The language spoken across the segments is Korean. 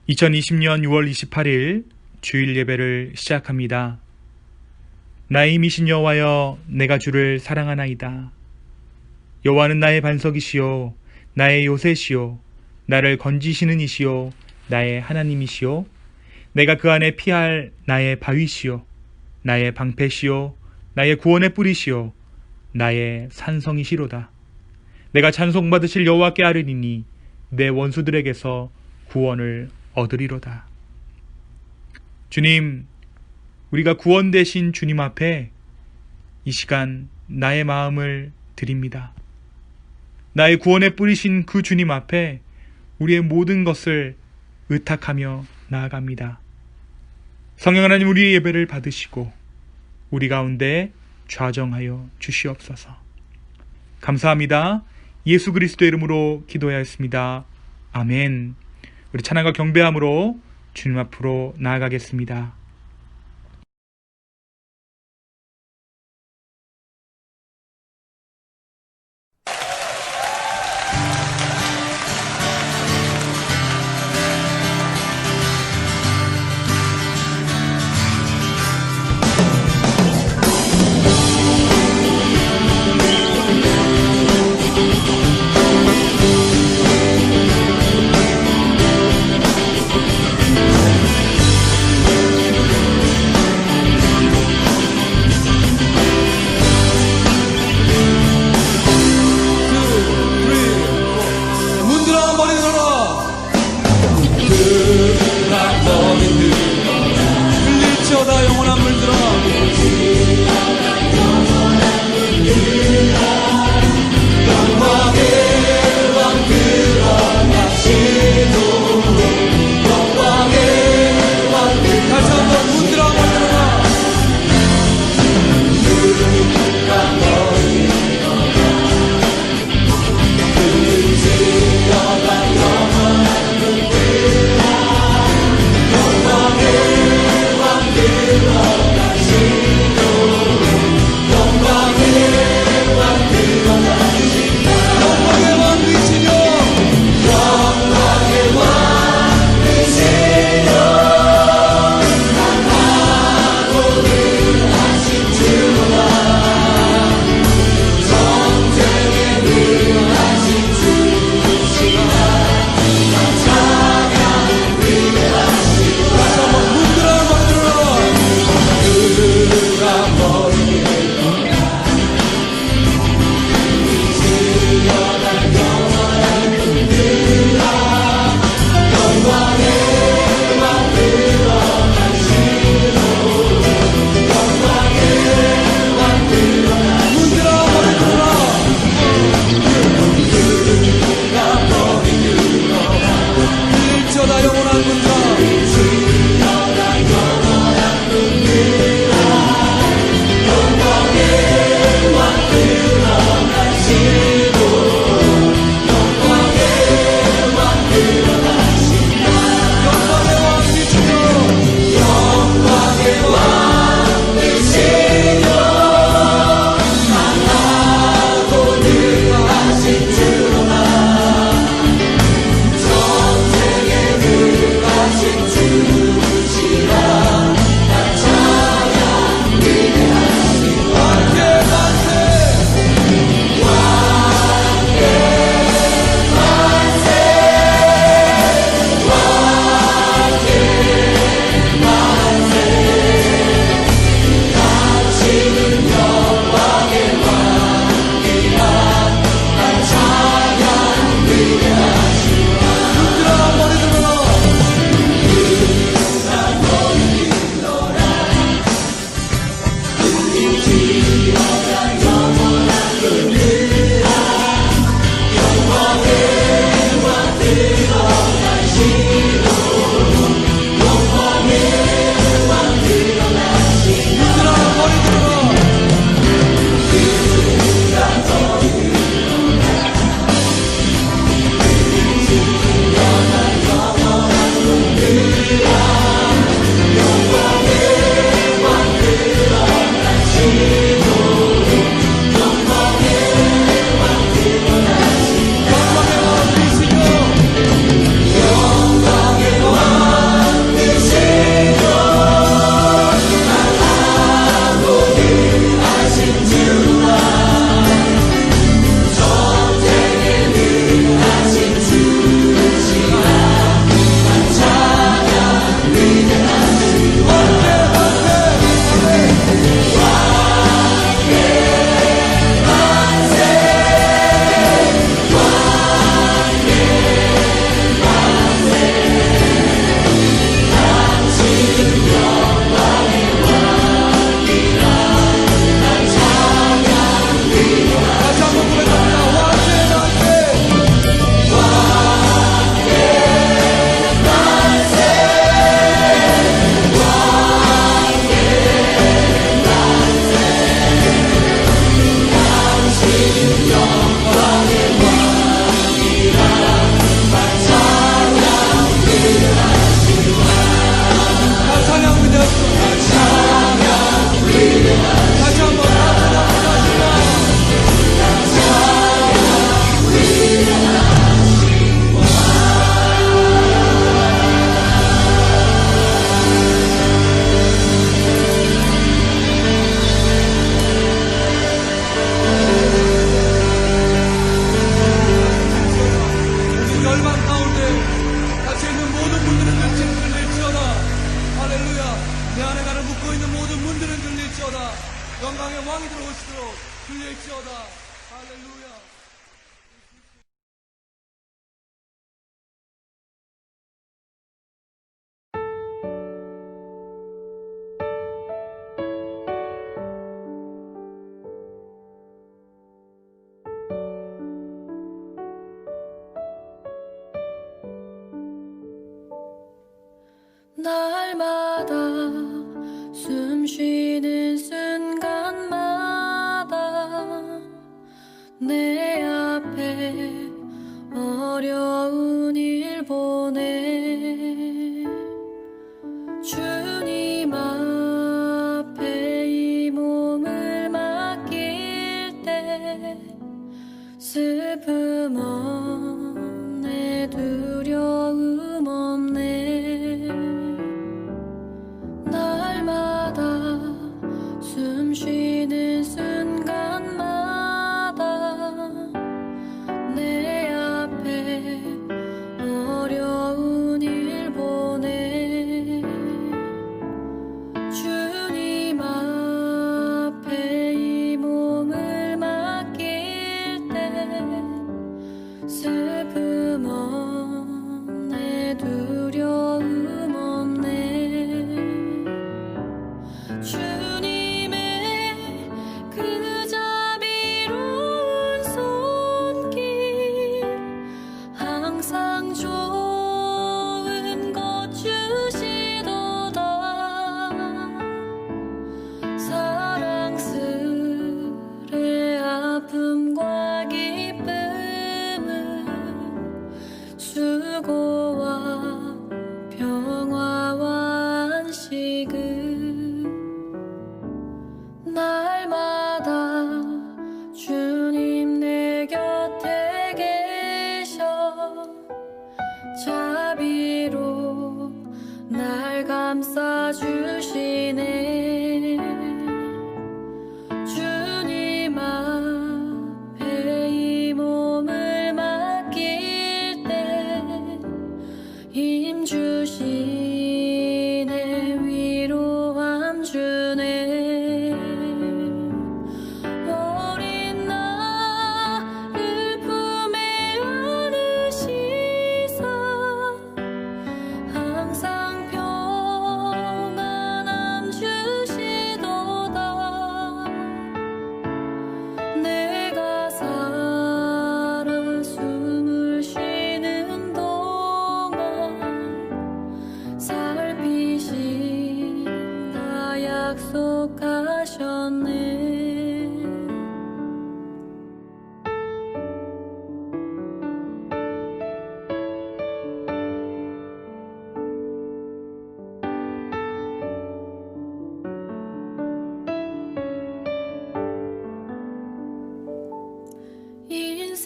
2020년 6월 28일 주일 예배를 시작합니다. 나의 이미신 여호와여, 내가 주를 사랑하나이다. 여호와는 나의 반석이시요 나의 요새시요 나를 건지시는 이시요 나의 하나님이시요 내가 그 안에 피할 나의 바위시요 나의 방패시요 나의 구원의 뿌리시요 나의 산성이시로다. 내가 찬송받으실 여호와께 아뢰리니 내 원수들에게서 구원을 얻으리로다. 주님, 우리가 구원 되신 주님 앞에 이 시간 나의 마음을 드립니다. 나의 구원에 뿌리신 그 주님 앞에 우리의 모든 것을 의탁하며 나아갑니다. 성령 하나님, 우리의 예배를 받으시고 우리 가운데 좌정하여 주시옵소서. 감사합니다. 예수 그리스도의 이름으로 기도하였습니다. 아멘. 우리 찬양과 경배함으로 주님 앞으로 나아가겠습니다. 영광의 왕 드러나시고 영광이 들어오시도록 들릴지어다. 할렐루야. 날마다 숨 쉬는 순간마다 내 앞에 어려운 일 보내 주님 앞에 이 몸을 맡길 때 슬픔 없네 두려움 없네 날마다 숨 쉬는 순간마다 내 앞에 어려운 일 보내 주님 앞에 이 몸을 맡길 때 슬픔 없네 두려움 없네 주님의 그 자비로운 손길 항상 좋은 것 주시도다 사랑스레 아픔과 기쁨을 수고와 평화와 안식을 날마다 주님 내 곁에 계셔 자비로 날 감싸주시네 주님 앞에 이 몸을 맡길 때 힘 주시네 위로함 주네 어린 나를 품에 안으시사 항상 평안함 주시도다 내가 살아 숨을 쉬는 동안 살피신다 약속하셨네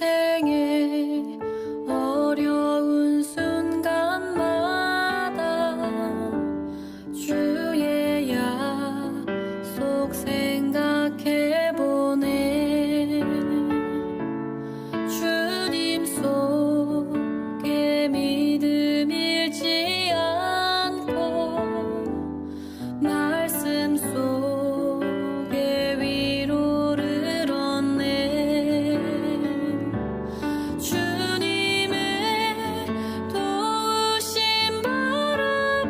인생의 어려운 순간마다 주의 약속 생각해보네 주님 속에 믿음 잃지 않고 말씀 속에 위로를 얻네 주님의 도우심 바라보며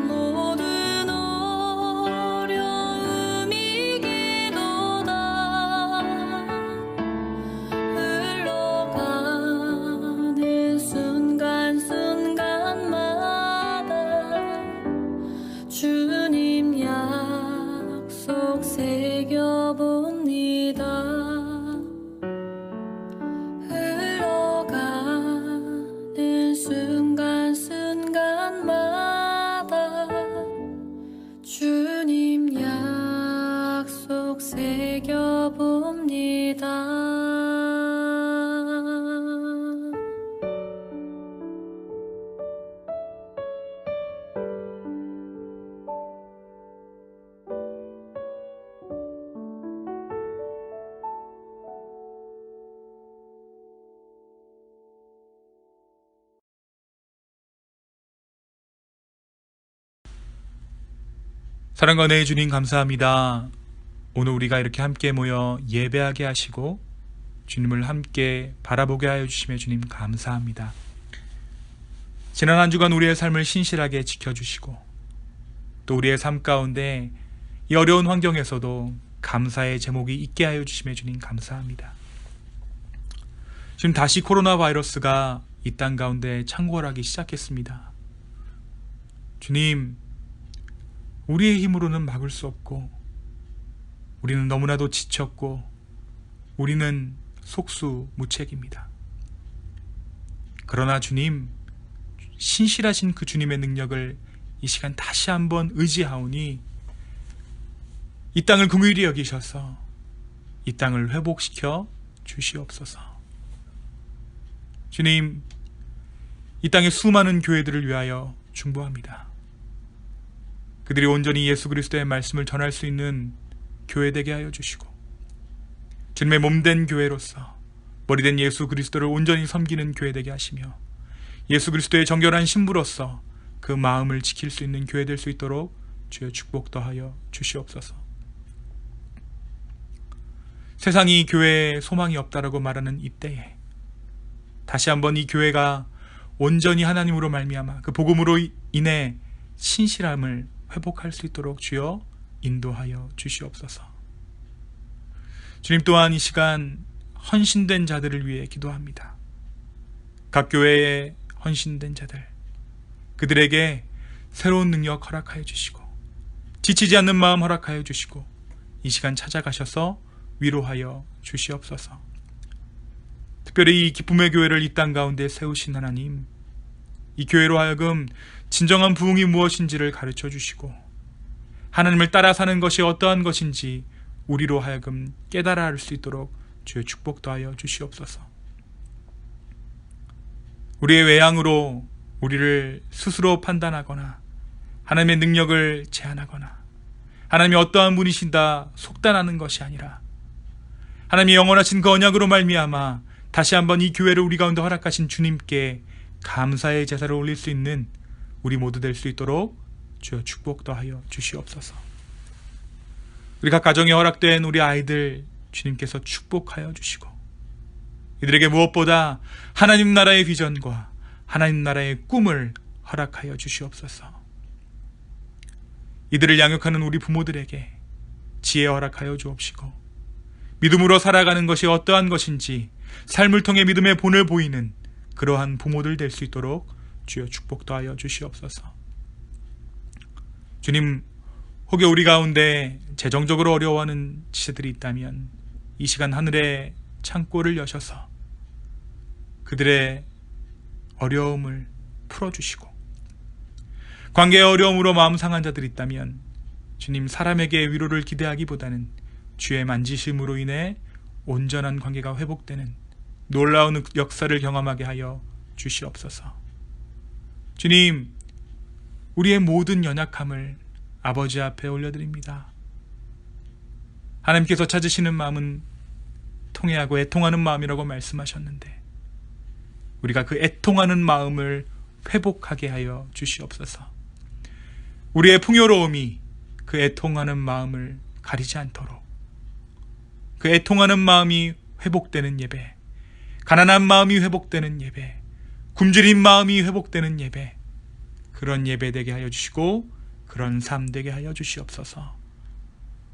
모든 어려움 이기도다 흘러가는 순간순간마다 주님 약속 새겨봅니다 흘러가는 순간순간마다 주님 약속 새겨봅니다 사랑과 은혜의 주님 감사합니다. 오늘 우리가 이렇게 함께 모여 예배하게 하시고 주님을 함께 바라보게 하여 주심에 주님 감사합니다. 지난 한 주간 우리의 삶을 신실하게 지켜주시고 또 우리의 삶 가운데 이 어려운 환경에서도 감사의 제목이 있게 하여 주심에 주님 감사합니다. 지금 다시 코로나 바이러스가 이 땅 가운데 창궐하기 시작했습니다. 주님, 우리의 힘으로는 막을 수 없고 우리는 너무나도 지쳤고 우리는 속수무책입니다. 그러나 주님, 신실하신 그 주님의 능력을 이 시간 다시 한번 의지하오니 이 땅을 긍휼히 여기셔서 이 땅을 회복시켜 주시옵소서. 주님, 이 땅의 수많은 교회들을 위하여 중보합니다. 그들이 온전히 예수 그리스도의 말씀을 전할 수 있는 교회 되게 하여 주시고 주님의 몸된 교회로서 머리된 예수 그리스도를 온전히 섬기는 교회 되게 하시며 예수 그리스도의 정결한 신부로서 그 마음을 지킬 수 있는 교회 될 수 있도록 주여 축복 더하여 주시옵소서. 세상이 교회에 소망이 없다라고 말하는 이때에 다시 한번 이 교회가 온전히 하나님으로 말미암아 그 복음으로 인해 신실함을 회복할 수 있도록 주여 인도하여 주시옵소서. 주님 또한 이 시간 헌신된 자들을 위해 기도합니다. 각 교회에 헌신된 자들, 그들에게 새로운 능력 허락하여 주시고 지치지 않는 마음 허락하여 주시고 이 시간 찾아가셔서 위로하여 주시옵소서. 특별히 이 기쁨의 교회를 이 땅 가운데 세우신 하나님, 이 교회로 하여금 진정한 부흥이 무엇인지를 가르쳐 주시고 하나님을 따라 사는 것이 어떠한 것인지 우리로 하여금 깨달아 알 수 있도록 주의 축복 더하여 주시옵소서. 우리의 외양으로 우리를 스스로 판단하거나 하나님의 능력을 제한하거나 하나님이 어떠한 분이신다 속단하는 것이 아니라 하나님이 영원하신 그 언약으로 말미암아 다시 한번 이 교회를 우리 가운데 허락하신 주님께 감사의 제사를 올릴 수 있는 우리 모두 될 수 있도록 주여 축복 더하여 주시옵소서. 우리 각 가정에 허락된 우리 아이들 주님께서 축복하여 주시고 이들에게 무엇보다 하나님 나라의 비전과 하나님 나라의 꿈을 허락하여 주시옵소서. 이들을 양육하는 우리 부모들에게 지혜 허락하여 주옵시고 믿음으로 살아가는 것이 어떠한 것인지 삶을 통해 믿음의 본을 보이는 그러한 부모들 될 수 있도록 주여 축복 더하여 주시옵소서. 주님, 혹여 우리 가운데 재정적으로 어려워하는 지체들이 있다면 이 시간 하늘의 창고를 여셔서 그들의 어려움을 풀어주시고 관계의 어려움으로 마음 상한 자들이 있다면 주님, 사람에게 위로를 기대하기보다는 주의 만지심으로 인해 온전한 관계가 회복되는 놀라운 역사를 경험하게 하여 주시옵소서. 주님, 우리의 모든 연약함을 아버지 앞에 올려드립니다. 하나님께서 찾으시는 마음은 통회하고 애통하는 마음이라고 말씀하셨는데 우리가 그 애통하는 마음을 회복하게 하여 주시옵소서. 우리의 풍요로움이 그 애통하는 마음을 가리지 않도록 그 애통하는 마음이 회복되는 예배, 가난한 마음이 회복되는 예배, 굶주린 마음이 회복되는 예배, 그런 예배 되게 하여 주시고 그런 삶 되게 하여 주시옵소서.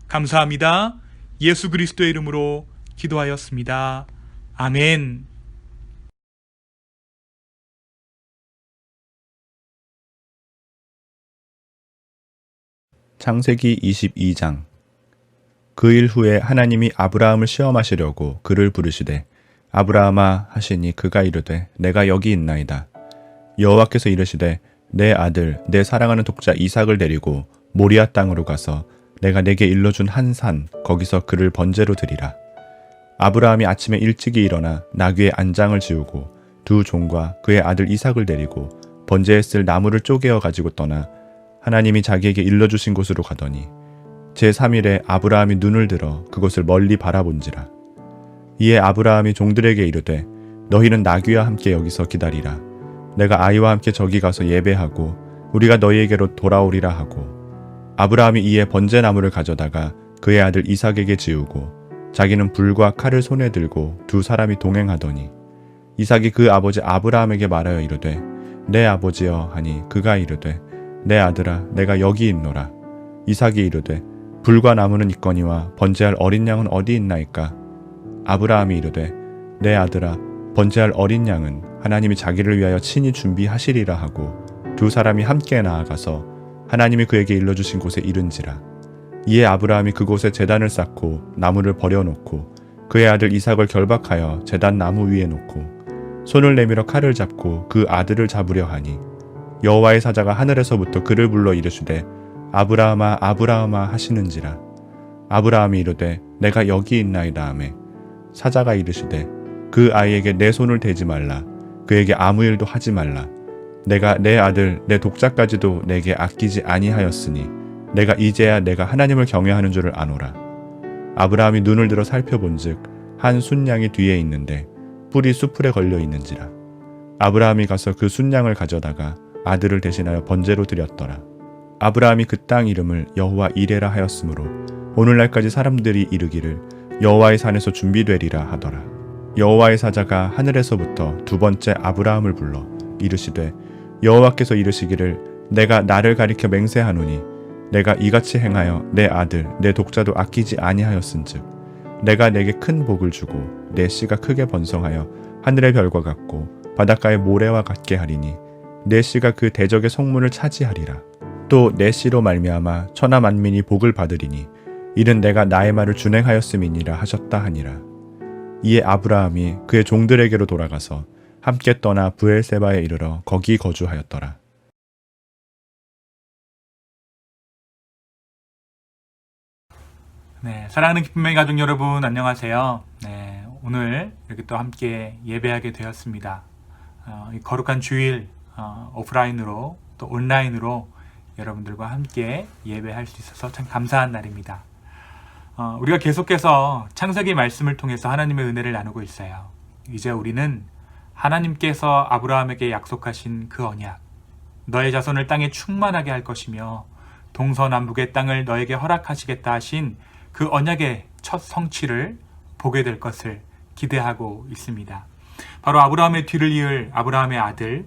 감사합니다. 예수 그리스도의 이름으로 기도하였습니다. 아멘. 창세기 22장. 그 일 후에 하나님이 아브라함을 시험하시려고 그를 부르시되 아브라함아 하시니 그가 이르되 내가 여기 있나이다. 여호와께서 이르시되 내 아들 내 사랑하는 독자 이삭을 데리고 모리아 땅으로 가서 내가 내게 일러준 한 산 거기서 그를 번제로 드리라. 아브라함이 아침에 일찍이 일어나 나귀의 안장을 지우고 두 종과 그의 아들 이삭을 데리고 번제에 쓸 나무를 쪼개어 가지고 떠나 하나님이 자기에게 일러주신 곳으로 가더니 제3일에 아브라함이 눈을 들어 그곳을 멀리 바라본지라. 이에 아브라함이 종들에게 이르되 너희는 나귀와 함께 여기서 기다리라. 내가 아이와 함께 저기 가서 예배하고 우리가 너희에게로 돌아오리라 하고 아브라함이 이에 번제나무를 가져다가 그의 아들 이삭에게 지우고 자기는 불과 칼을 손에 들고 두 사람이 동행하더니 이삭이 그 아버지 아브라함에게 말하여 이르되 내 아버지여 하니 그가 이르되 내 아들아 내가 여기 있노라. 이삭이 이르되 불과 나무는 있거니와 번제할 어린 양은 어디 있나이까? 아브라함이 이르되 내 아들아 번제할 어린 양은 하나님이 자기를 위하여 친히 준비하시리라 하고 두 사람이 함께 나아가서 하나님이 그에게 일러주신 곳에 이른지라. 이에 아브라함이 그곳에 제단을 쌓고 나무를 버려놓고 그의 아들 이삭을 결박하여 제단 나무 위에 놓고 손을 내밀어 칼을 잡고 그 아들을 잡으려 하니 여호와의 사자가 하늘에서부터 그를 불러 이르시되 아브라함아 아브라함아 하시는지라. 아브라함이 이르되 내가 여기 있나이다 하매 사자가 이르시되 그 아이에게 내 손을 대지 말라. 그에게 아무 일도 하지 말라. 내가 내 아들 내 독자까지도 내게 아끼지 아니하였으니 내가 이제야 내가 하나님을 경외하는 줄을 아노라. 아브라함이 눈을 들어 살펴본즉 한 순양이 뒤에 있는데 뿔이 수풀에 걸려 있는지라. 아브라함이 가서 그 순양을 가져다가 아들을 대신하여 번제로 드렸더라. 아브라함이 그 땅 이름을 여호와 이레라 하였으므로 오늘날까지 사람들이 이르기를 여호와의 산에서 준비되리라 하더라. 여호와의 사자가 하늘에서부터 두 번째 아브라함을 불러 이르시되 여호와께서 이르시기를 내가 나를 가리켜 맹세하노니 내가 이같이 행하여 내 아들 내 독자도 아끼지 아니하였은즉 내가 내게 큰 복을 주고 내 씨가 크게 번성하여 하늘의 별과 같고 바닷가의 모래와 같게 하리니 내 씨가 그 대적의 성문을 차지하리라. 또 내 씨로 말미암아 천하 만민이 복을 받으리니 이는 내가 나의 말을 준행하였음이니라 하셨다 하니라. 이에 아브라함이 그의 종들에게로 돌아가서 함께 떠나 브엘세바에 이르러 거기 거주하였더라. 네, 사랑하는 기쁨의 가족 여러분 안녕하세요. 네, 오늘 이렇게 또 함께 예배하게 되었습니다. 이 거룩한 주일 오프라인으로 또 온라인으로 여러분들과 함께 예배할 수 있어서 참 감사한 날입니다. 우리가 계속해서 창세기 말씀을 통해서 하나님의 은혜를 나누고 있어요. 이제 우리는 하나님께서 아브라함에게 약속하신 그 언약, 너의 자손을 땅에 충만하게 할 것이며 동서남북의 땅을 너에게 허락하시겠다 하신 그 언약의 첫 성취를 보게 될 것을 기대하고 있습니다. 바로 아브라함의 뒤를 이을 아브라함의 아들,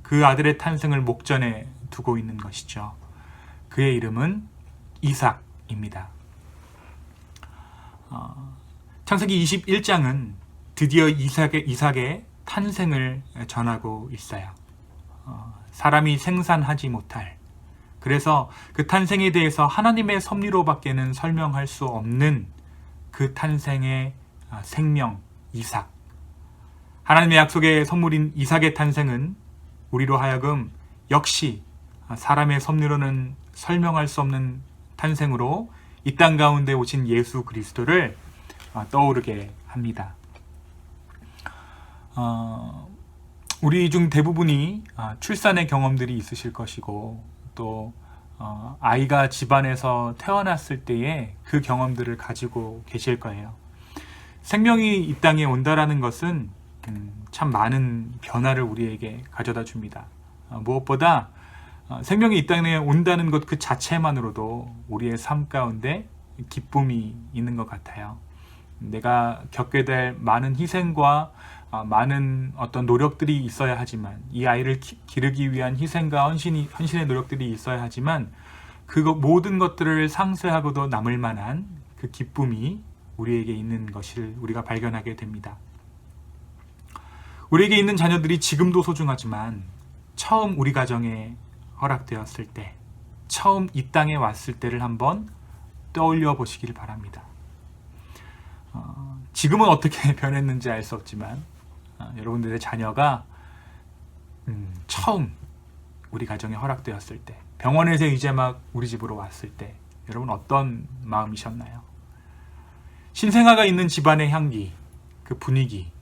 그 아들의 탄생을 목전에 두고 있는 것이죠. 그의 이름은 이삭입니다. 창세기 21장은 드디어 이삭의 탄생을 전하고 있어요. 사람이 생산하지 못할, 그래서 그 탄생에 대해서 하나님의 섭리로밖에는 설명할 수 없는 그 탄생의 생명 이삭. 하나님의 약속의 선물인 이삭의 탄생은 우리로 하여금 역시 사람의 섭리로는 설명할 수 없는 탄생으로 이 땅 가운데 오신 예수 그리스도를 떠오르게 합니다. 우리 중 대부분이 출산의 경험들이 있으실 것이고 또 아이가 집안에서 태어났을 때의 그 경험들을 가지고 계실 거예요. 생명이 이 땅에 온다라는 것은 참 많은 변화를 우리에게 가져다 줍니다. 무엇보다 생명이 이 땅에 온다는 것 그 자체만으로도 우리의 삶 가운데 기쁨이 있는 것 같아요. 내가 겪게 될 많은 희생과 많은 어떤 노력들이 있어야 하지만, 이 아이를 기르기 위한 희생과 헌신의 노력들이 있어야 하지만 그 모든 것들을 상쇄하고도 남을 만한 그 기쁨이 우리에게 있는 것을 우리가 발견하게 됩니다. 우리에게 있는 자녀들이 지금도 소중하지만 처음 우리 가정에 허락되었을 때, 처음 이 땅에 왔을 때를 한번 떠올려 보시길 바랍니다. 지금은 어떻게 변했는지 알 수 없지만 여러분들의 자녀가 처음 우리 가정에 허락되었을 때, 병원에서 이제 막 우리 집으로 왔을 때 여러분 어떤 마음이셨나요? 신생아가 있는 집안의 향기, 그 분위기,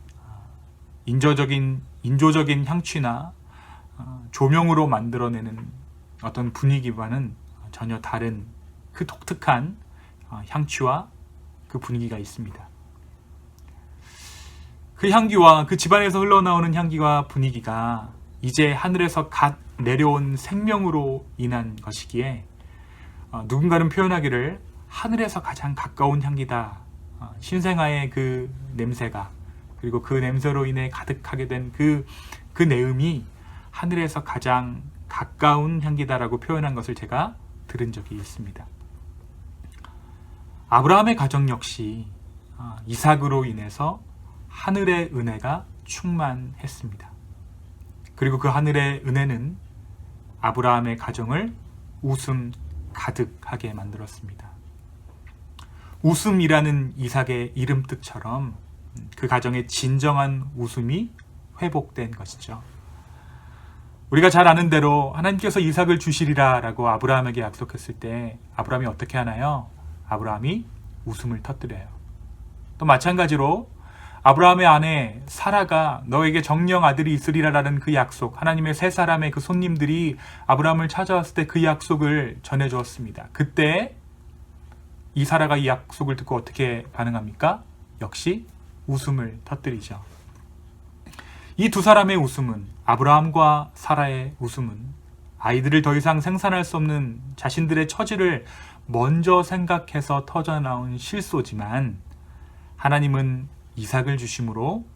인조적인 향취나 조명으로 만들어내는 어떤 분위기와는 전혀 다른 그 독특한 향취와 그 분위기가 있습니다. 그 향기와 그 집안에서 흘러나오는 향기와 분위기가 이제 하늘에서 갓 내려온 생명으로 인한 것이기에 누군가는 표현하기를 하늘에서 가장 가까운 향기다. 신생아의 그 냄새가, 그리고 그 냄새로 인해 가득하게 된 그 내음이 하늘에서 가장 가까운 향기다라고 표현한 것을 제가 들은 적이 있습니다. 아브라함의 가정 역시 이삭으로 인해서 하늘의 은혜가 충만했습니다. 그리고 그 하늘의 은혜는 아브라함의 가정을 웃음 가득하게 만들었습니다. 웃음이라는 이삭의 이름 뜻처럼 그 가정의 진정한 웃음이 회복된 것이죠. 우리가 잘 아는 대로 하나님께서 이삭을 주시리라 라고 아브라함에게 약속했을 때 아브라함이 어떻게 하나요? 아브라함이 웃음을 터뜨려요. 또 마찬가지로 아브라함의 아내 사라가 너에게 정령 아들이 있으리라라는 그 약속, 하나님의 세 사람의 그 손님들이 아브라함을 찾아왔을 때 그 약속을 전해주었습니다. 그때 이 사라가 이 약속을 듣고 어떻게 반응합니까? 역시 웃음을 터뜨리죠. 이 두 사람의 웃음은, 아브라함과 사라의 웃음은 아이들을 더 이상 생산할 수 없는 자신들의 처지를 먼저 생각해서 터져나온 실소지만, 하나님은 이삭을 주심으로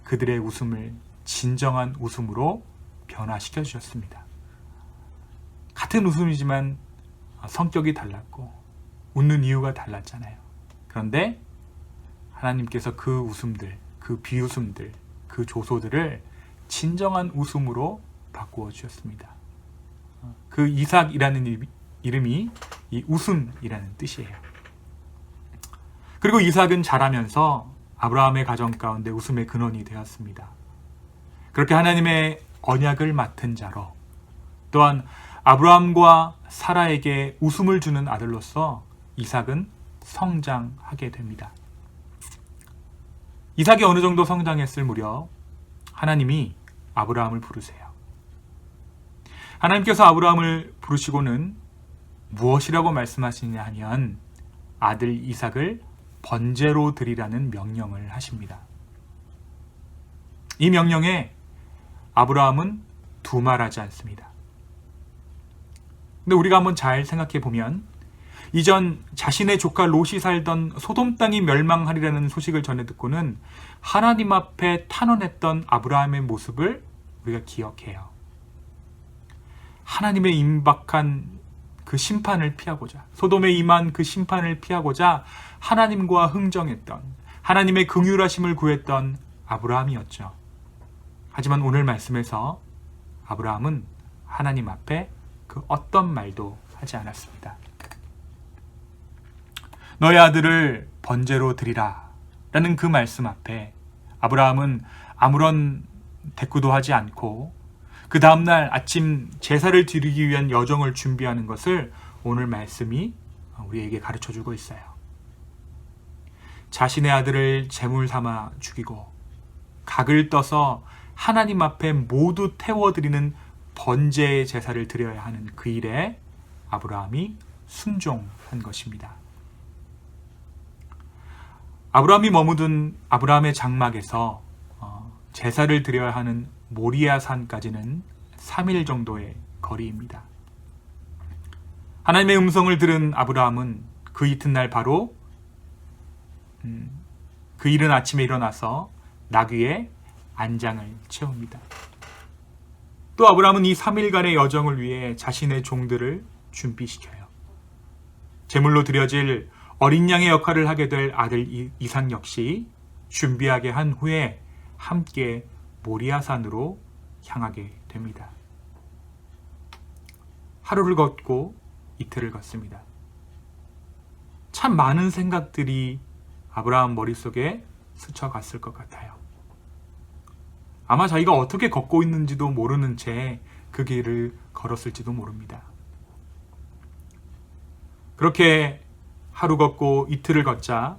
그들의 웃음을 진정한 웃음으로 변화시켜 주셨습니다. 같은 웃음이지만 성격이 달랐고 웃는 이유가 달랐잖아요. 그런데 하나님께서 그 웃음들, 그 비웃음들, 그 조소들을 진정한 웃음으로 바꾸어 주셨습니다. 그 이삭이라는 이름이 이 웃음이라는 뜻이에요. 그리고 이삭은 자라면서 아브라함의 가정 가운데 웃음의 근원이 되었습니다. 그렇게 하나님의 언약을 맡은 자로, 또한 아브라함과 사라에게 웃음을 주는 아들로서 이삭은 성장하게 됩니다. 이삭이 어느 정도 성장했을 무렵 하나님이 아브라함을 부르세요. 하나님께서 아브라함을 부르시고는 무엇이라고 말씀하시냐 하면 아들 이삭을 번제로 드리라는 명령을 하십니다. 이 명령에 아브라함은 두말하지 않습니다. 근데 우리가 한번 잘 생각해 보면 이전 자신의 조카 롯이 살던 소돔 땅이 멸망하리라는 소식을 전해 듣고는 하나님 앞에 탄원했던 아브라함의 모습을 우리가 기억해요. 하나님의 임박한 그 심판을 피하고자, 소돔에 임한 그 심판을 피하고자 하나님과 흥정했던, 하나님의 긍휼하심을 구했던 아브라함이었죠. 하지만 오늘 말씀에서 아브라함은 하나님 앞에 그 어떤 말도 하지 않았습니다. 너의 아들을 번제로 드리라 라는 그 말씀 앞에 아브라함은 아무런 대꾸도 하지 않고 그 다음날 아침 제사를 드리기 위한 여정을 준비하는 것을 오늘 말씀이 우리에게 가르쳐주고 있어요. 자신의 아들을 제물 삼아 죽이고 각을 떠서 하나님 앞에 모두 태워드리는 번제의 제사를 드려야 하는 그 일에 아브라함이 순종한 것입니다. 아브라함이 머무든 아브라함의 장막에서 제사를 드려야 하는 모리아 산까지는 3일 정도의 거리입니다. 하나님의 음성을 들은 아브라함은 그 이튿날 바로 그 이른 아침에 일어나서 나귀에 안장을 채웁니다. 또 아브라함은 이 3일간의 여정을 위해 자신의 종들을 준비시켜요. 제물로 드려질 어린 양의 역할을 하게 될 아들 이삭 역시 준비하게 한 후에 함께 모리아산으로 향하게 됩니다. 하루를 걷고 이틀을 걷습니다. 참 많은 생각들이 아브라함 머릿속에 스쳐갔을 것 같아요. 아마 자기가 어떻게 걷고 있는지도 모르는 채 그 길을 걸었을지도 모릅니다. 그렇게 하루 걷고 이틀을 걷자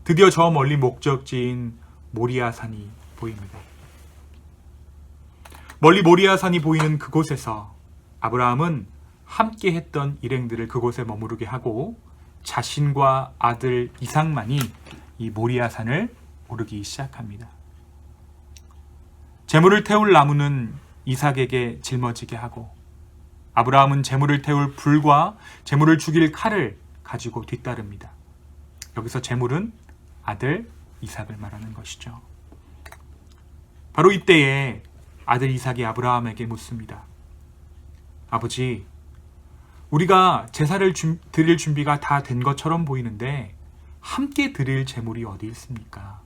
드디어 저 멀리 목적지인 모리아산이 보입니다. 멀리 모리아산이 보이는 그곳에서 아브라함은 함께 했던 일행들을 그곳에 머무르게 하고 자신과 아들 이삭만이 이 모리아산을 오르기 시작합니다. 제물을 태울 나무는 이삭에게 짊어지게 하고 아브라함은 제물을 태울 불과 제물을 죽일 칼을 가지고 뒤따릅니다. 여기서 제물은 아들 이삭을 말하는 것이죠. 바로 이때에 아들 이삭이 아브라함에게 묻습니다. 아버지, 우리가 제사를 드릴 준비가 다 된 것처럼 보이는데 함께 드릴 제물이 어디 있습니까?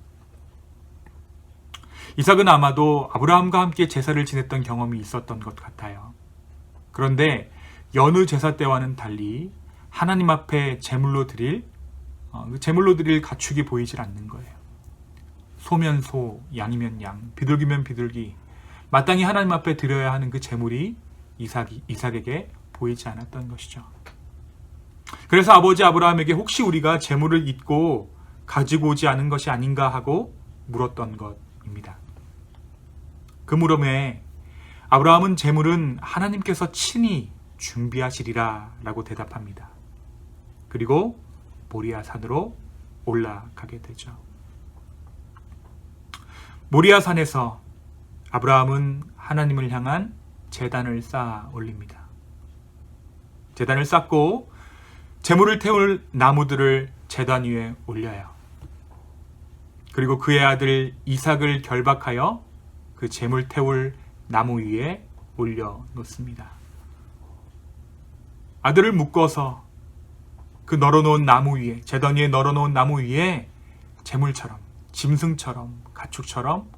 이삭은 아마도 아브라함과 함께 제사를 지냈던 경험이 있었던 것 같아요. 그런데 여느 제사 때와는 달리 하나님 앞에 제물로 드릴 가축이 보이질 않는 거예요. 소면 소, 양이면 양, 비둘기면 비둘기, 마땅히 하나님 앞에 드려야 하는 그 제물이 이삭에게 보이지 않았던 것이죠. 그래서 아버지 아브라함에게 혹시 우리가 제물을 잊고 가지고 오지 않은 것이 아닌가 하고 물었던 것입니다. 그 물음에 아브라함은 제물은 하나님께서 친히 준비하시리라 라고 대답합니다. 그리고 모리아 산으로 올라가게 되죠. 모리아 산에서 아브라함은 하나님을 향한 제단을 쌓아 올립니다. 제단을 쌓고 제물을 태울 나무들을 제단 위에 올려요. 그리고 그의 아들 이삭을 결박하여 그 제물 태울 나무 위에 올려놓습니다. 아들을 묶어서 그 널어놓은 나무 위에, 제단 위에 널어놓은 나무 위에 제물처럼, 짐승처럼, 가축처럼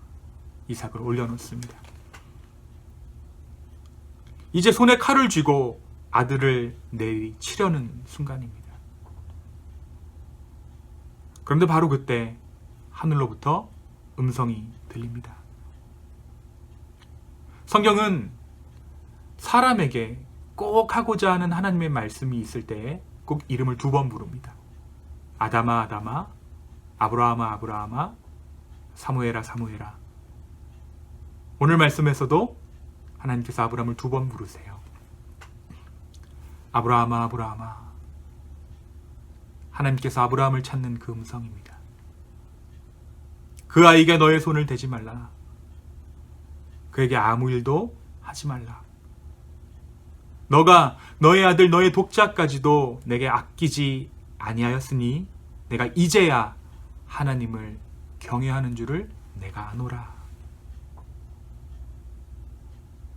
이삭을 올려놓습니다. 이제 손에 칼을 쥐고 아들을 내리치려는 순간입니다. 그런데 바로 그때 하늘로부터 음성이 들립니다. 성경은 사람에게 꼭 하고자 하는 하나님의 말씀이 있을 때 꼭 이름을 2번 부릅니다. 아담아 아담아, 아브라함아 아브라함아, 사무엘아 사무엘아. 오늘 말씀에서도 하나님께서 아브라함을 2번 부르세요. 아브라함아 아브라함아. 하나님께서 아브라함을 찾는 그 음성입니다. 그 아이에게 너의 손을 대지 말라. 그에게 아무 일도 하지 말라. 너가 너의 아들 너의 독자까지도 내게 아끼지 아니하였으니 내가 이제야 하나님을 경외하는 줄을 내가 아노라.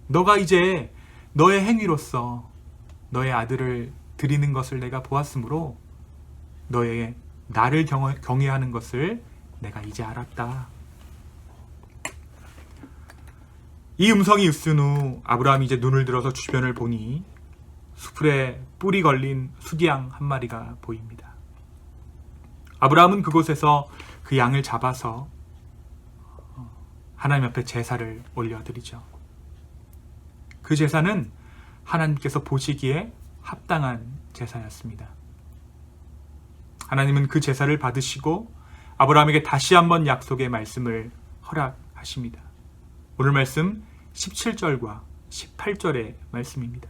너가 이제 너의 행위로서 너의 아들을 드리는 것을 내가 보았으므로 너의 나를 경외하는 것을 내가 이제 알았다. 이 음성이 있은 후 아브라함이 이제 눈을 들어서 주변을 보니 수풀에 뿔이 걸린 수기양 한 마리가 보입니다. 아브라함은 그곳에서 그 양을 잡아서 하나님 앞에 제사를 올려드리죠. 그 제사는 하나님께서 보시기에 합당한 제사였습니다. 하나님은 그 제사를 받으시고 아브라함에게 다시 한번 약속의 말씀을 허락하십니다. 오늘 말씀 17절과 18절의 말씀입니다.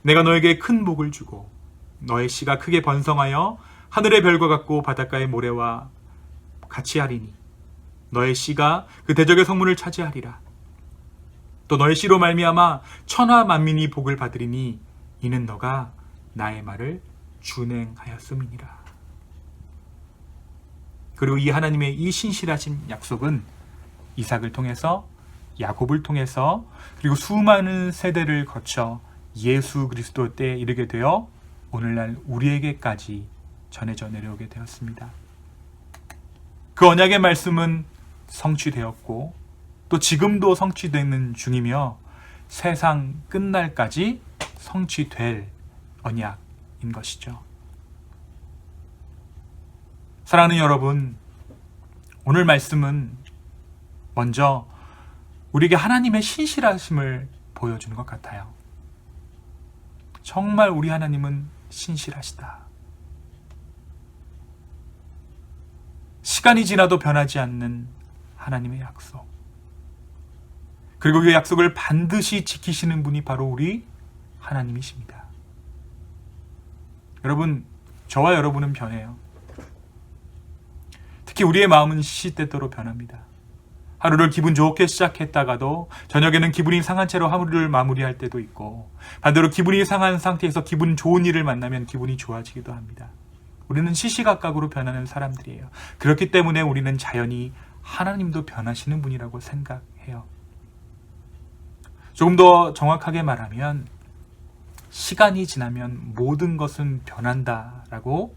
내가 너에게 큰 복을 주고 너의 씨가 크게 번성하여 하늘의 별과 같고 바닷가의 모래와 같이 하리니 너의 씨가 그 대적의 성문을 차지하리라. 또 너의 씨로 말미암아 천하 만민이 복을 받으리니 이는 너가 나의 말을 준행하였음이니라. 그리고 이 하나님의 이 신실하신 약속은 이삭을 통해서, 야곱을 통해서, 그리고 수많은 세대를 거쳐 예수 그리스도 때에 이르게 되어 오늘날 우리에게까지 전해져 내려오게 되었습니다. 그 언약의 말씀은 성취되었고 또 지금도 성취되는 중이며 세상 끝날까지 성취될 언약인 것이죠. 사랑하는 여러분, 오늘 말씀은 먼저 우리에게 하나님의 신실하심을 보여주는 것 같아요. 정말 우리 하나님은 신실하시다. 시간이 지나도 변하지 않는 하나님의 약속. 그리고 그 약속을 반드시 지키시는 분이 바로 우리 하나님이십니다. 여러분, 저와 여러분은 변해요. 특히 우리의 마음은 시시때때로 변합니다. 하루를 기분 좋게 시작했다가도 저녁에는 기분이 상한 채로 하루를 마무리할 때도 있고, 반대로 기분이 상한 상태에서 기분 좋은 일을 만나면 기분이 좋아지기도 합니다. 우리는 시시각각으로 변하는 사람들이에요. 그렇기 때문에 우리는 자연히 하나님도 변하시는 분이라고 생각해요. 조금 더 정확하게 말하면 시간이 지나면 모든 것은 변한다라고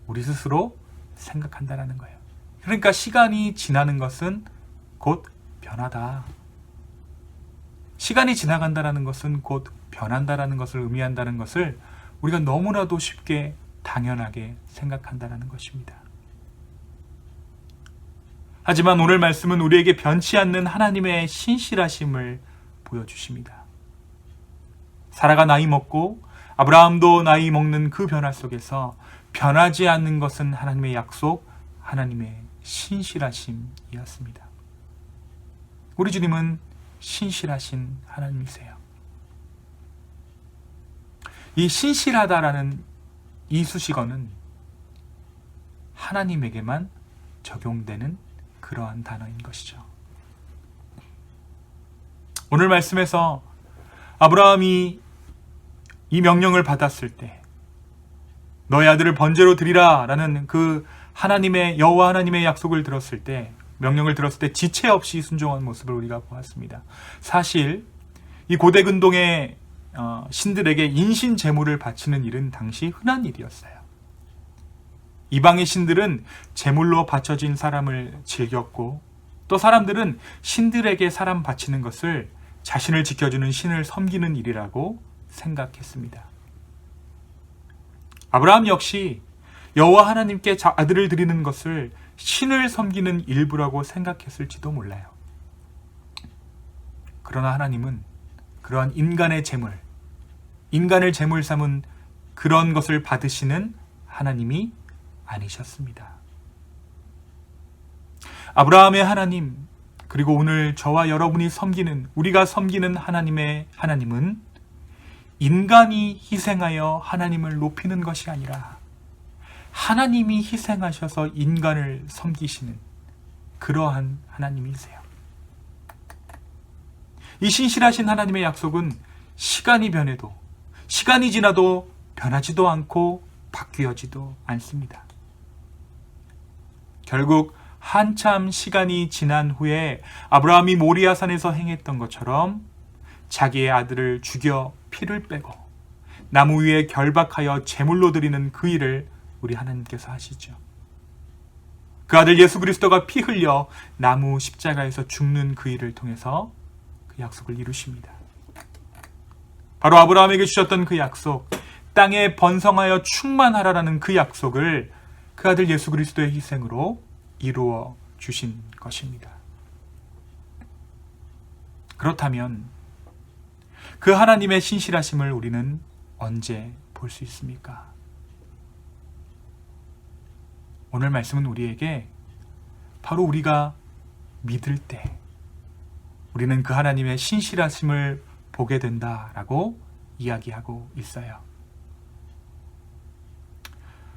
우리 스스로 생각한다라는 거예요. 그러니까 시간이 지나는 것은 곧 변하다. 시간이 지나간다라는 것은 곧 변한다라는 것을 의미한다는 것을 우리가 너무나도 쉽게 당연하게 생각한다라는 것입니다. 하지만 오늘 말씀은 우리에게 변치 않는 하나님의 신실하심을 보여주십니다. 사라가 나이 먹고 아브라함도 나이 먹는 그 변화 속에서 변하지 않는 것은 하나님의 약속, 하나님의 신실하심이었습니다. 우리 주님은 신실하신 하나님이세요. 이 신실하다라는 이 수식어는 하나님에게만 적용되는 그러한 단어인 것이죠. 오늘 말씀에서 아브라함이 이 명령을 받았을 때 너의 아들을 번제로 드리라 라는 그 하나님의 여호와 하나님의 약속을 들었을 때, 명령을 들었을 때 지체 없이 순종한 모습을 우리가 보았습니다. 사실 이 고대 근동의 신들에게 인신 제물을 바치는 일은 당시 흔한 일이었어요. 이방의 신들은 제물로 바쳐진 사람을 즐겼고, 또 사람들은 신들에게 사람 바치는 것을 자신을 지켜주는 신을 섬기는 일이라고 생각했습니다. 아브라함 역시 여호와 하나님께 아들을 드리는 것을 신을 섬기는 일부라고 생각했을지도 몰라요. 그러나 하나님은 그러한 인간의 제물, 인간을 제물 삼은 그런 것을 받으시는 하나님이 아니셨습니다. 아브라함의 하나님, 그리고 오늘 저와 여러분이 섬기는, 우리가 섬기는 하나님은 인간이 희생하여 하나님을 높이는 것이 아니라 하나님이 희생하셔서 인간을 섬기시는 그러한 하나님이세요. 이 신실하신 하나님의 약속은 시간이 변해도, 시간이 지나도 변하지도 않고 바뀌어지도 않습니다. 결국 한참 시간이 지난 후에 아브라함이 모리아산에서 행했던 것처럼 자기의 아들을 죽여 피를 빼고 나무 위에 결박하여 제물로 드리는 그 일을 우리 하나님께서 하시죠. 그 아들 예수 그리스도가 피 흘려 나무 십자가에서 죽는 그 일을 통해서 그 약속을 이루십니다. 바로 아브라함에게 주셨던 그 약속, 땅에 번성하여 충만하라라는 그 약속을 그 아들 예수 그리스도의 희생으로 이루어 주신 것입니다. 그렇다면 그 하나님의 신실하심을 우리는 언제 볼 수 있습니까? 오늘 말씀은 우리에게 바로 우리가 믿을 때 우리는 그 하나님의 신실하심을 보게 된다라고 이야기하고 있어요.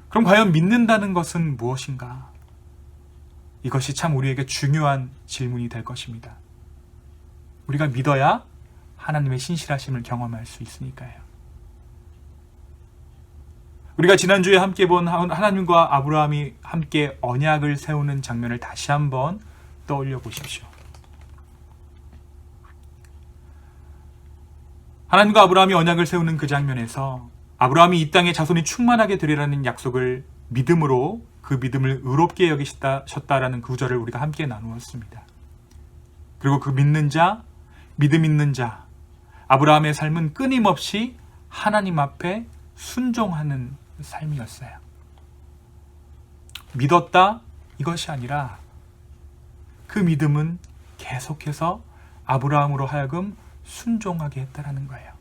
그럼 과연 믿는다는 것은 무엇인가? 이것이 참 우리에게 중요한 질문이 될 것입니다. 우리가 믿어야 하나님의 신실하심을 경험할 수 있으니까요. 우리가 지난주에 함께 본 하나님과 아브라함이 함께 언약을 세우는 장면을 다시 한번 떠올려 보십시오. 하나님과 아브라함이 언약을 세우는 그 장면에서 아브라함이 이 땅에 자손이 충만하게 되리라는 약속을 믿음으로 그 믿음을 의롭게 여기셨다라는 구절을 우리가 함께 나누었습니다. 그리고 그 믿는 자, 믿음 있는 자, 아브라함의 삶은 끊임없이 하나님 앞에 순종하는 삶이었어요. 믿었다 이것이 아니라 그 믿음은 계속해서 아브라함으로 하여금 순종하게 했다라는 거예요.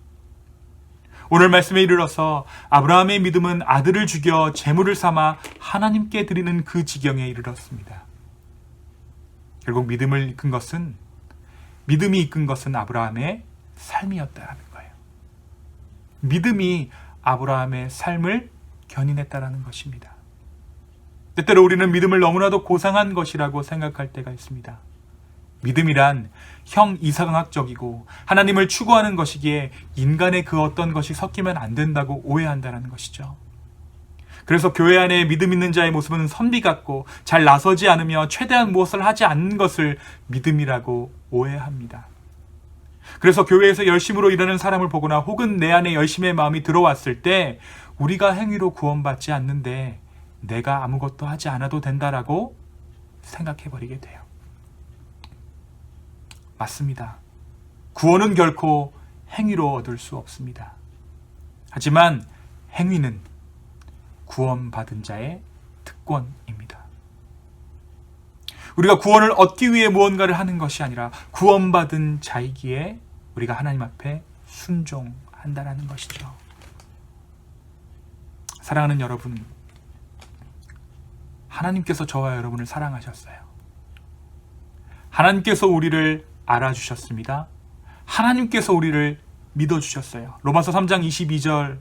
오늘 말씀에 이르러서 아브라함의 믿음은 아들을 죽여 제물을 삼아 하나님께 드리는 그 지경에 이르렀습니다. 결국 믿음이 이끈 것은 아브라함의 삶이었다라는 거예요. 믿음이 아브라함의 삶을 견인했다라는 것입니다. 때때로 우리는 믿음을 너무나도 고상한 것이라고 생각할 때가 있습니다. 믿음이란 형 이상학적이고 하나님을 추구하는 것이기에 인간의 그 어떤 것이 섞이면 안 된다고 오해한다는 것이죠. 그래서 교회 안에 믿음 있는 자의 모습은 선비 같고 잘 나서지 않으며 최대한 무엇을 하지 않는 것을 믿음이라고 오해합니다. 그래서 교회에서 열심으로 일하는 사람을 보거나 혹은 내 안에 열심의 마음이 들어왔을 때 우리가 행위로 구원받지 않는데 내가 아무것도 하지 않아도 된다라고 생각해버리게 돼요. 맞습니다. 구원은 결코 행위로 얻을 수 없습니다. 하지만 행위는 구원받은 자의 특권입니다. 우리가 구원을 얻기 위해 무언가를 하는 것이 아니라 구원받은 자이기에 우리가 하나님 앞에 순종한다라는 것이죠. 사랑하는 여러분, 하나님께서 저와 여러분을 사랑하셨어요. 하나님께서 우리를 알아주셨습니다. 하나님께서 우리를 믿어주셨어요. 로마서 3장 22절,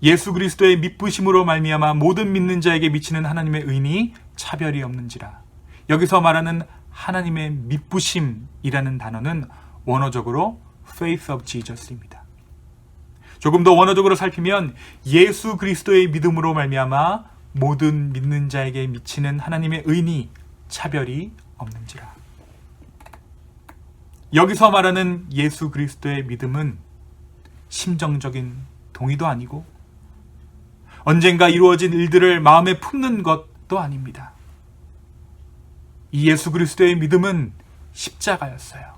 예수 그리스도의 믿부심으로 말미암아 모든 믿는 자에게 미치는 하나님의 의니 차별이 없는지라. 여기서 말하는 하나님의 믿부심이라는 단어는 원어적으로 faith of Jesus입니다. 조금 더 원어적으로 살피면 예수 그리스도의 믿음으로 말미암아 모든 믿는 자에게 미치는 하나님의 의니 차별이 없는지라. 여기서 말하는 예수 그리스도의 믿음은 심정적인 동의도 아니고 언젠가 이루어진 일들을 마음에 품는 것도 아닙니다. 이 예수 그리스도의 믿음은 십자가였어요.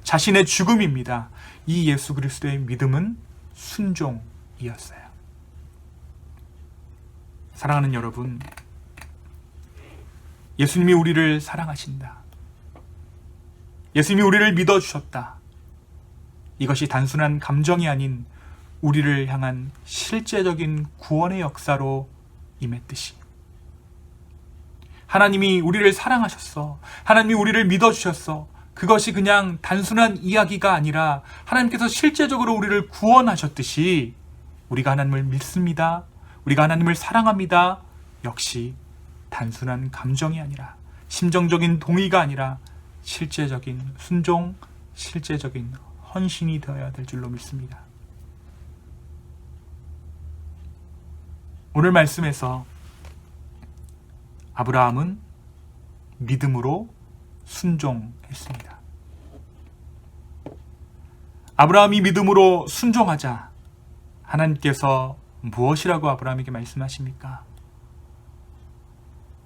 자신의 죽음입니다. 이 예수 그리스도의 믿음은 순종이었어요. 사랑하는 여러분, 예수님이 우리를 사랑하신다. 예수님이 우리를 믿어주셨다. 이것이 단순한 감정이 아닌 우리를 향한 실제적인 구원의 역사로 임했듯이 하나님이 우리를 사랑하셨어. 하나님이 우리를 믿어주셨어. 그것이 그냥 단순한 이야기가 아니라 하나님께서 실제적으로 우리를 구원하셨듯이 우리가 하나님을 믿습니다. 우리가 하나님을 사랑합니다. 역시 단순한 감정이 아니라 심정적인 동의가 아니라 실제적인 순종, 실제적인 헌신이 되어야 될 줄로 믿습니다. 오늘 말씀에서 아브라함은 믿음으로 순종했습니다. 아브라함이 믿음으로 순종하자 하나님께서 무엇이라고 아브라함에게 말씀하십니까?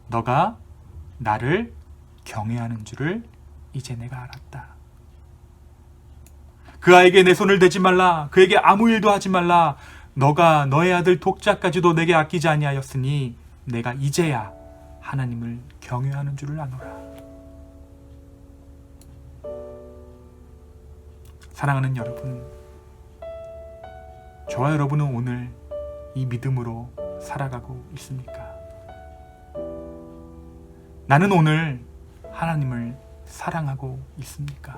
너가 나를 경외하는 줄을 이제 내가 알았다. 그 아이에게 내 손을 대지 말라. 그에게 아무 일도 하지 말라. 너가 너의 아들 독자까지도 내게 아끼지 아니하였으니 내가 이제야 하나님을 경외하는 줄을 아노라. 사랑하는 여러분, 저와 여러분은 오늘 이 믿음으로 살아가고 있습니까? 나는 오늘 하나님을 사랑하고 있습니까?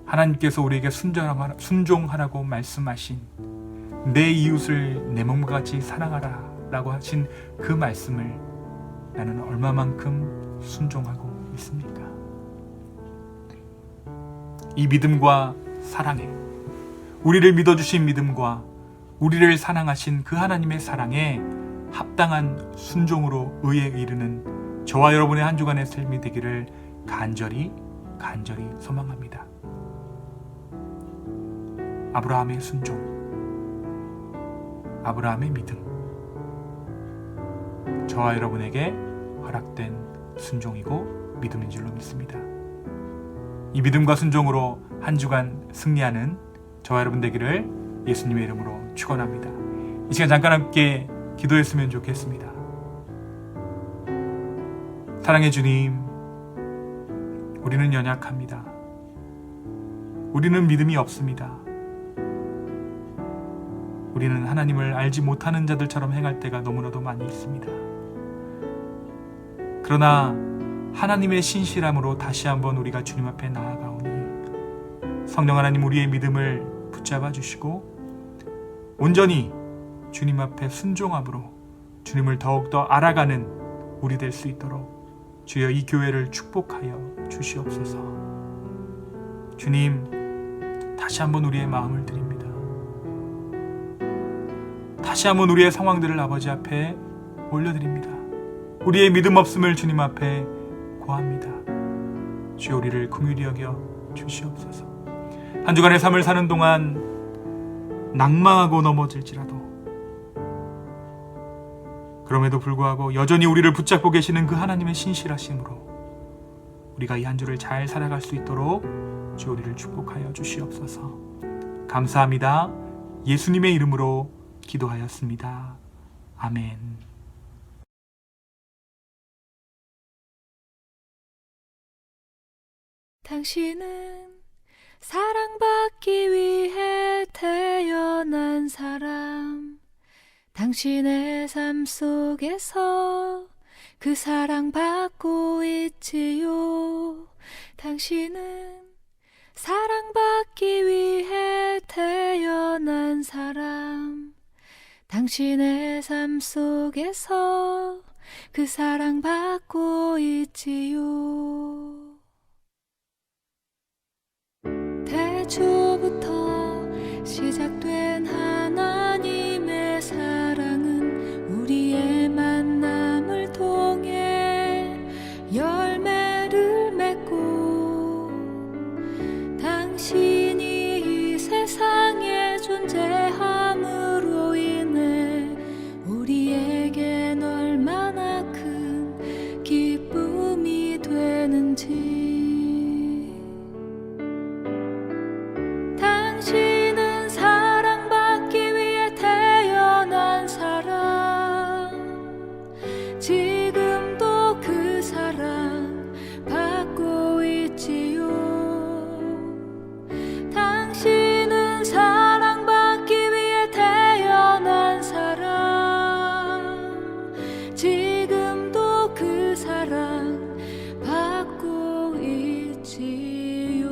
하나님께서 우리에게 순종하라고 말씀하신 내 이웃을 내 몸과 같이 사랑하라 라고 하신 그 말씀을 나는 얼마만큼 순종하고 있습니까? 이 믿음과 사랑에, 우리를 믿어주신 믿음과 우리를 사랑하신 그 하나님의 사랑에 합당한 순종으로 의에 이르는 저와 여러분의 한 주간의 삶이 되기를 간절히 소망합니다. 아브라함의 순종, 아브라함의 믿음, 저와 여러분에게 허락된 순종이고 믿음인 줄로 믿습니다. 이 믿음과 순종으로 한 주간 승리하는 저와 여러분 되기를 예수님의 이름으로 축원합니다. 이 시간 잠깐 함께 기도했으면 좋겠습니다. 사랑의 주님, 우리는 연약합니다. 우리는 믿음이 없습니다. 우리는 하나님을 알지 못하는 자들처럼 행할 때가 너무나도 많이 있습니다. 그러나 하나님의 신실함으로 다시 한번 우리가 주님 앞에 나아가오니 성령 하나님 우리의 믿음을 붙잡아 주시고 온전히 주님 앞에 순종함으로 주님을 더욱더 알아가는 우리 될 수 있도록 주여 이 교회를 축복하여 주시옵소서. 주님, 다시 한번 우리의 마음을 드립니다. 다시 한번 우리의 상황들을 아버지 앞에 올려드립니다. 우리의 믿음 없음을 주님 앞에 고합니다. 주여 우리를 긍휼히 여겨 주시옵소서. 한 주간의 삶을 사는 동안 낭망하고 넘어질지라도 그럼에도 불구하고 여전히 우리를 붙잡고 계시는 그 하나님의 신실하심으로 우리가 이 한 주를 잘 살아갈 수 있도록 주 우리를 축복하여 주시옵소서. 감사합니다. 예수님의 이름으로 기도하였습니다. 아멘. 당신은 사랑받기 위해 태어난 사람. 당신의 삶 속에서 그 사랑받고 있지요. 당신은 사랑받기 위해 태어난 사람. 당신의 삶 속에서 그 사랑받고 있지요. 태초부터 시작된 하나님의 사랑은 우리의 만남을 통해 열매를 맺고 당신이 이 세상에 존재함으로 인해 우리에겐 얼마나 큰 기쁨이 되는지. 당신은 사랑받기 위해 태어난 사람. 지금도 그 사랑 받고 있지요. 당신은 사랑받기 위해 태어난 사람. 지금도 그 사랑 받고 있지요.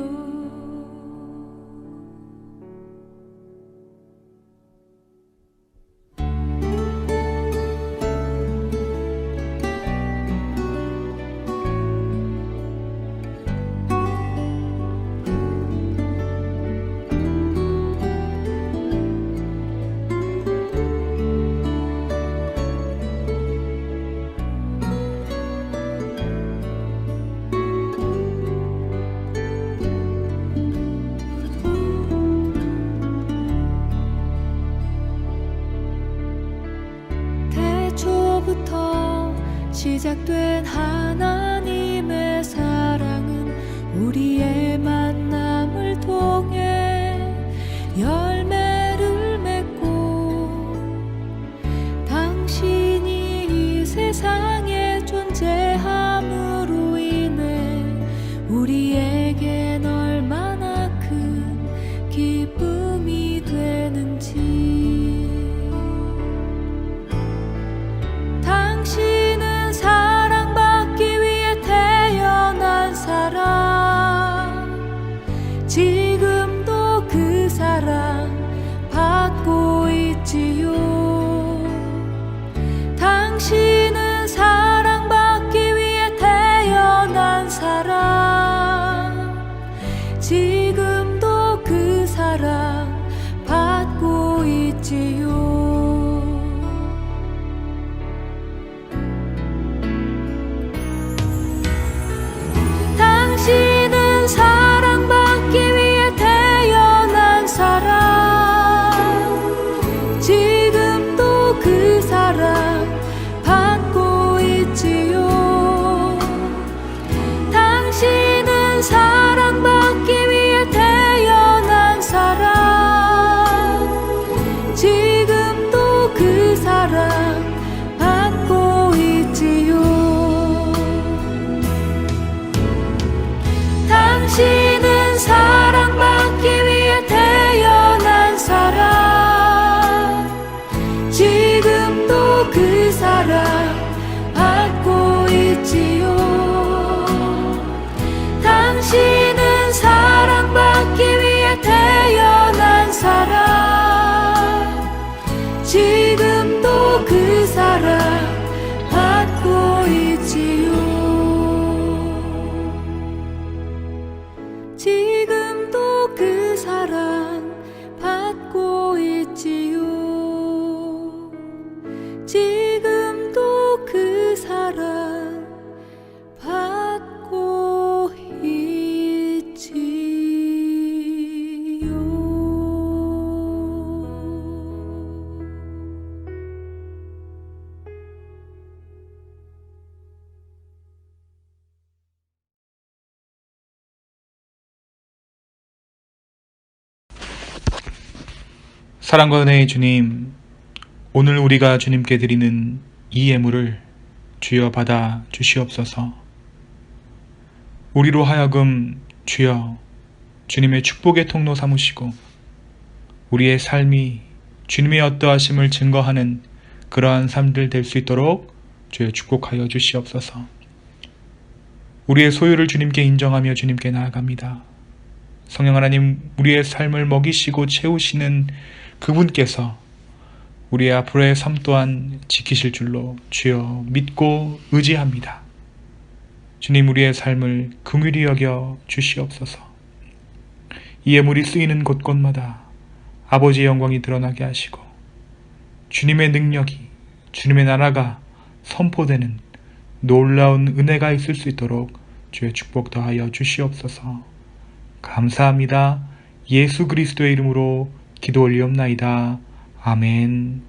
태초부터 시작된 하나님의 사랑은 우리의 만남을 통해 열매를 맺고 당신이 이 세상에 존재함으로 인해 우리에겐 얼마나 큰 기쁨이 되는지. 당신은 사랑받기 위해 태어난 사람. 지금도 그 사랑 받고 있지요. 당신은 사랑받기 위해 태어난 사람. 지금도 그 사랑 받고 있지요. 당신은 사랑받기 위해 태어난 사람. 지금도 그 사랑 받고 있지요. 당신은 사랑받기 위해 태어난 사람. 지금도 그 사랑 받고 있지요. 당신은 사랑받기 위해 태어난 사람. 지금도 그 사랑 받고 있지요. 당신은 사랑받기 위해 태어난 사람. 지금도 그 사랑 받고 있지요. 사랑과 은혜의 주님, 오늘 우리가 주님께 드리는 이 예물을 주여 받아 주시옵소서. 우리로 하여금 주여 주님의 축복의 통로 삼으시고 우리의 삶이 주님의 어떠하심을 증거하는 그러한 삶들 될 수 있도록 주여 축복하여 주시옵소서. 우리의 소유를 주님께 인정하며 주님께 나아갑니다. 성령 하나님, 우리의 삶을 먹이시고 채우시는 그분께서 우리의 앞으로의 삶 또한 지키실 줄로 주여 믿고 의지합니다. 주님, 우리의 삶을 긍휼히 여겨 주시옵소서. 이 예물이 쓰이는 곳곳마다 아버지의 영광이 드러나게 하시고 주님의 능력이, 주님의 나라가 선포되는 놀라운 은혜가 있을 수 있도록 주의 축복 더하여 주시옵소서. 감사합니다. 예수 그리스도의 이름으로 기도 올리옵나이다. 아멘.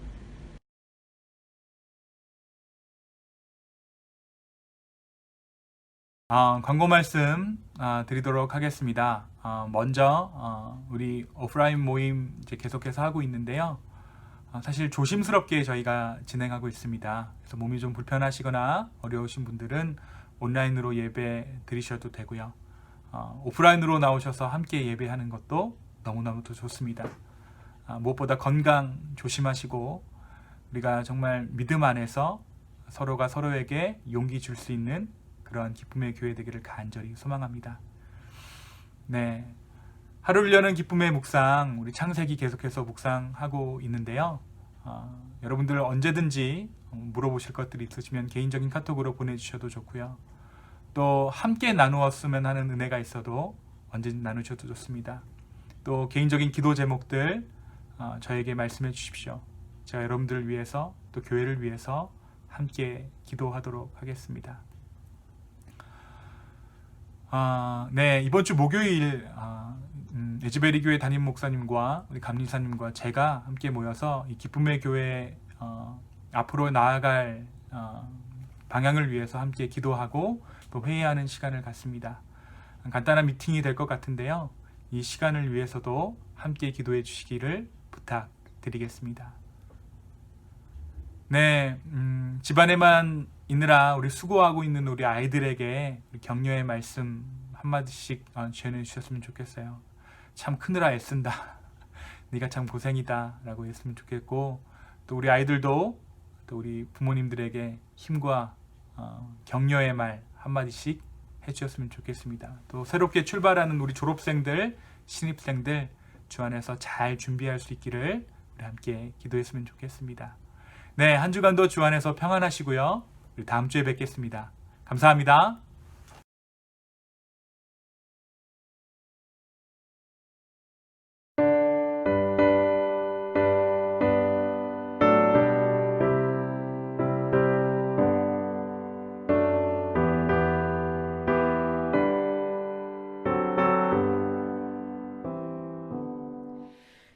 광고 말씀 드리도록 하겠습니다. 먼저 우리 오프라인 모임 이제 계속해서 하고 있는데요. 사실 조심스럽게 저희가 진행하고 있습니다. 그래서 몸이 좀 불편하시거나 어려우신 분들은 온라인으로 예배 드리셔도 되고요. 오프라인으로 나오셔서 함께 예배하는 것도 너무너무 좋습니다. 무엇보다 건강 조심하시고 우리가 정말 믿음 안에서 서로가 서로에게 용기 줄 수 있는 그런 기쁨의 교회 되기를 간절히 소망합니다. 네, 하루를 여는 기쁨의 묵상, 우리 창세기 계속해서 묵상하고 있는데요. 여러분들 언제든지 물어보실 것들이 있으시면 개인적인 카톡으로 보내주셔도 좋고요. 또 함께 나누었으면 하는 은혜가 있어도 언제든 나누셔도 좋습니다. 또 개인적인 기도 제목들 저에게 말씀해 주십시오. 제가 여러분들을 위해서 또 교회를 위해서 함께 기도하도록 하겠습니다. 네, 이번 주 목요일 에즈베리 교회 담임 목사님과 우리 감리사님과 제가 함께 모여서 이 기쁨의 교회 앞으로 나아갈 방향을 위해서 함께 기도하고 또 회의하는 시간을 갖습니다. 간단한 미팅이 될 것 같은데요. 이 시간을 위해서도 함께 기도해 주시기를 부탁드리겠습니다. 네, 집안에만 있느라 우리 수고하고 있는 우리 아이들에게 격려의 말씀 한마디씩 전해주셨으면 좋겠어요. 참 크느라 애쓴다. 네가 참 고생이다 라고 했으면 좋겠고, 또 우리 아이들도 또 우리 부모님들에게 힘과 격려의 말 한마디씩 해주셨으면 좋겠습니다. 또 새롭게 출발하는 우리 졸업생들, 신입생들 주 안에서 잘 준비할 수 있기를 우리 함께 기도했으면 좋겠습니다. 네, 한 주간도 주 안에서 평안하시고요. 우리 다음 주에 뵙겠습니다. 감사합니다.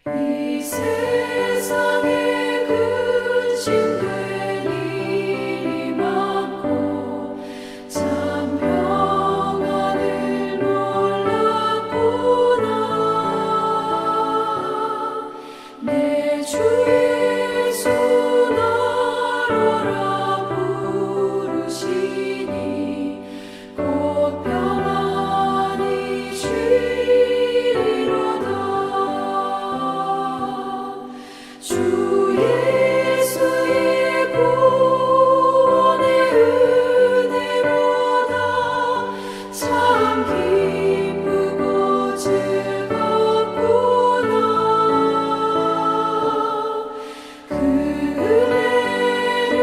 이 세상에 근심된 일이 많고 참 평안을 몰랐구나. 내 주 예수 나로라 부르시니 곧 평안히 쉬리로다. 주 예수의 구원의 은혜로다. 참 기쁘고 즐겁구나. 그 은혜를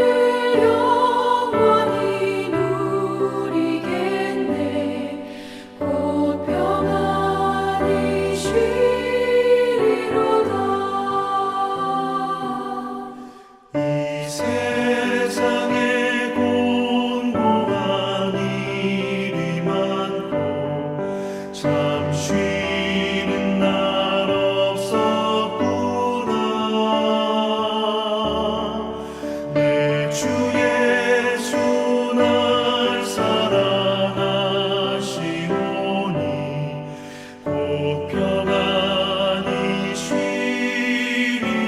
영원히 누리겠네. 곧 평안히 쉬리로다. 이 세상에 공고한 일이 많고 참 쉬는 날 없었구나. 내 주 예수 날 사랑하시오니 곧 평안히 쉬리로다.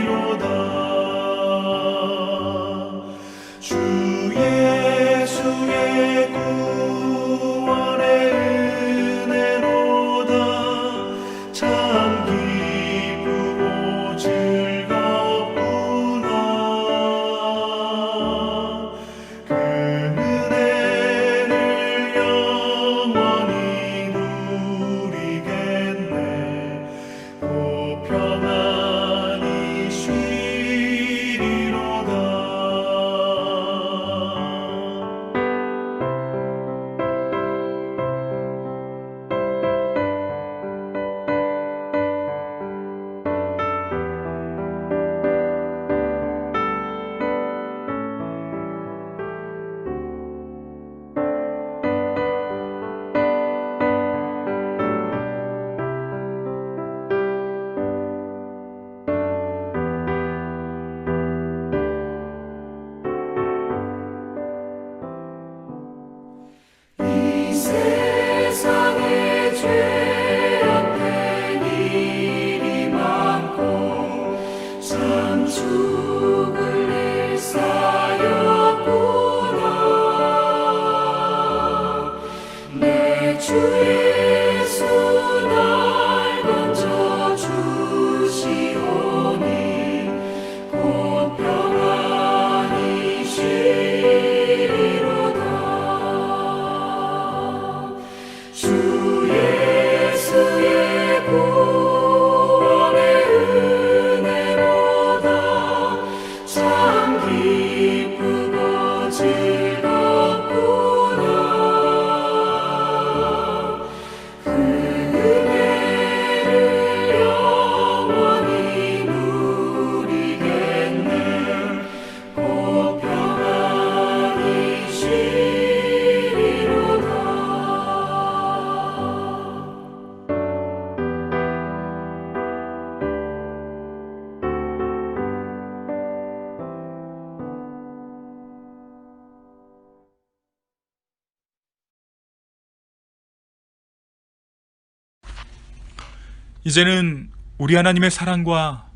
이제는 우리 하나님의 사랑과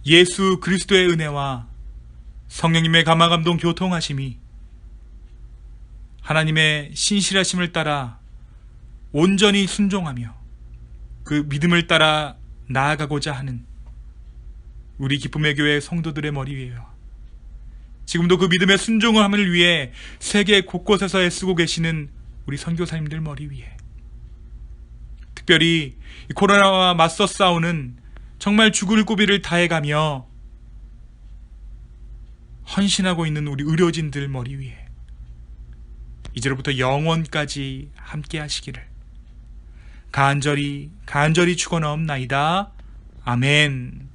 예수 그리스도의 은혜와 성령님의 감화감동 교통하심이 하나님의 신실하심을 따라 온전히 순종하며 그 믿음을 따라 나아가고자 하는 우리 기쁨의 교회 성도들의 머리 위에요. 지금도 그 믿음의 순종함을 위해 세계 곳곳에서 애쓰고 계시는 우리 선교사님들 머리 위에, 특별히 이 코로나와 맞서 싸우는 정말 죽을 고비를 다해가며 헌신하고 있는 우리 의료진들 머리 위에 이제로부터 영원까지 함께 하시기를 간절히 축원하옵나이다. 아멘.